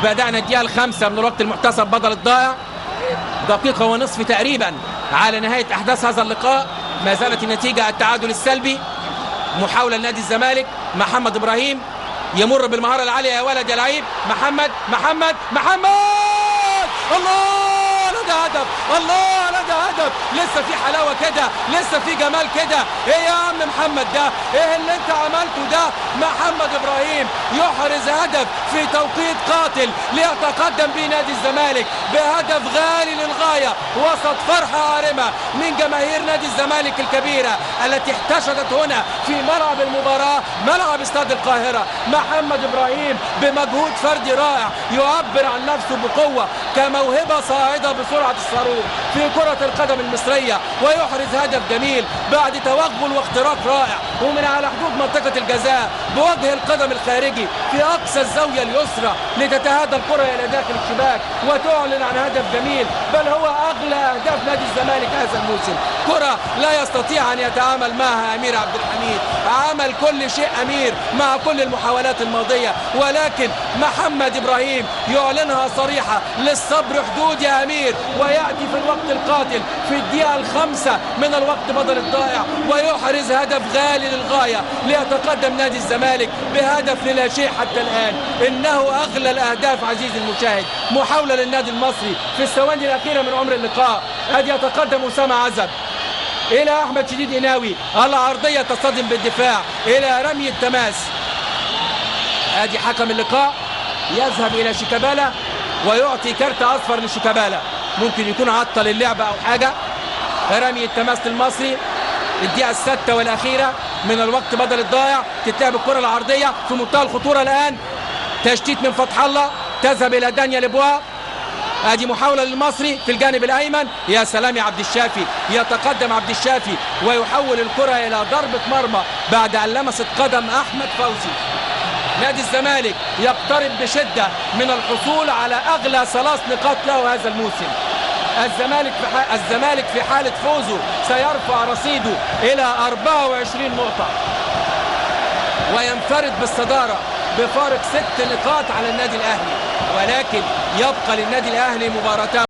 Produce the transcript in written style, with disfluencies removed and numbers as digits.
بدأنا الدقيقة الخامسة من الوقت المحتسب بدل الضائع، دقيقة ونصف تقريبا على نهاية أحداث هذا اللقاء. ما زالت النتيجة التعادل السلبي. محاولة لنادي الزمالك، محمد إبراهيم يمر بالمهارة العالية، يا ولد يا لعيب محمد الله ده هدف، الله ده هدف، لسه في حلاوة كده، لسه في جمال كده. ايه يا عم محمد ده؟ ايه اللي انت عملته ده؟ محمد إبراهيم يحرز هدف في توقيت قاتل ليتقدم به نادي الزمالك بهدف غالي للغاية وسط فرحة عارمة من جماهير نادي الزمالك الكبيرة التي احتشدت هنا في ملعب المباراة، ملعب استاد القاهرة. محمد إبراهيم بمجهود فردي رائع يعبر عن نفسه بقوة كموهبة صاعدة بسرعة الصاروخ في كرة القدم المصرية، ويحرز هدف جميل بعد توغل واختراق رائع ومن على حدود منطقة الجزاء بوجه القدم الخارجي في أقصى الزاوية اليسرى لتتهادى الكرة إلى داخل الشباك وتعلن عن هدف جميل، بل هو أغلى أهداف نادي الزمالك هذا الموسم. كرة لا يستطيع أن يتعامل معها أمير عبد الحميد، عمل كل شيء أمير مع كل المحاولات الماضية، ولكن محمد إبراهيم يعلنها صريحة للصبر حدود يا أمير، ويأتي في الوقت القاتل في الدقيقة الخامسة من الوقت بدل الضائع ويحرز هدف غالي للغاية ليتقدم نادي الزمالك بهدف لا شيء حتى الآن. إنه أغلى الأهداف عزيزي المشاهد. محاولة للنادي المصري في الثواني الأخيرة من عمر اللقاء، قد يتقدم أسامة عزب إلى أحمد شديد إناوي، العرضية تصطدم بالدفاع إلى رمي التماس. ادي حكم اللقاء يذهب الى شيكابالا ويعطي كارت اصفر لشيكابالا، ممكن يكون عطل اللعبه او حاجه. رمي التماس للمصري، الدقيقه السادسة والاخيره من الوقت بدل الضائع، تتلعب الكره العرضيه في منتهى الخطوره الان، تشتيت من فتح الله تذهب الى دانيال بوا. ادي محاوله للمصري في الجانب الايمن، يا سلام يا عبد الشافي، يتقدم عبد الشافي ويحول الكره الى ضربه مرمى بعد ان لمست قدم احمد فوزي. نادي الزمالك يقترب بشدة من الحصول على أغلى 3 نقاط له هذا الموسم. الزمالك في حالة فوزه سيرفع رصيده إلى 24 نقطة وينفرد بالصدارة بفارق 6 نقاط على النادي الأهلي، ولكن يبقى للنادي الأهلي مباراتان